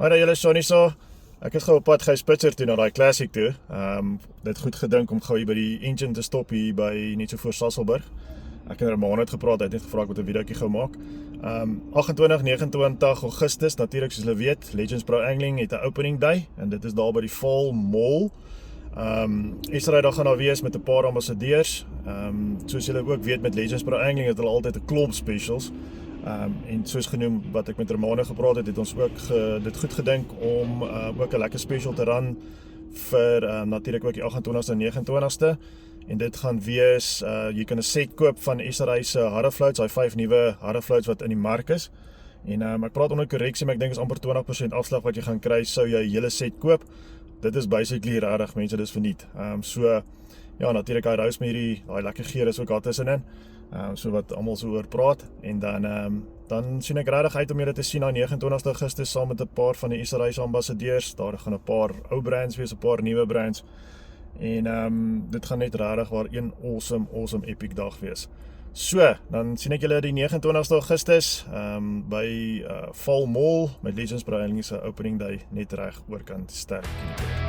Alright, julle Sonny so. Ek is gou op pad Gys-Pitser toe na daai classic toe. Dit goed gedink om gou hier by die engine te stop hier by net so voor Sasolburg. Ek het Ramaan gepraat, hy het net gevra ek moet 'n videoetjie gou maak. 28, 29 Augustus, natuurlik soos julle weet, Legends Pro Angling het 'n opening day en dit is daar by die Fall Mall. Israel daar gaan daar wees met 'n paar ambassadeurs. Soos julle ook weet met Legends Pro Angling het hulle altyd 'n klomp specials. En soos genoem wat ek met Ramaan gepraat het ons ook dit goed gedink om ook 'n lekker special te run vir natuurlik ook die 28ste en 29ste. En dit gaan wees, jy kan 'n set koop van Israel se harrefluits, daai 5 nuwe harrefluits wat in die mark is. En ek praat onder korreksie, maar ek dink is amper 20% afslag wat jy gaan kry sou jy 'n hele set koop. Dit is basically regtig mense, dis verniet. So ja, natuurlik daai rosemary, daai lekker geur is ook daar tussenin. So wat almal so oor praat en dan sien ek regtig uit om julle te sien op 29 Augustus saam met 'n paar van die Israeliese ambassadeurs. Daar gaan 'n paar ou brands wees, 'n paar nuwe brands. En dit gaan net regtig waar een awesome epic dag wees. So, dan sien ek julle die 29 Augustus by Fall Mall met Legends Pro Angling se opening day net reg oorkant Sterk.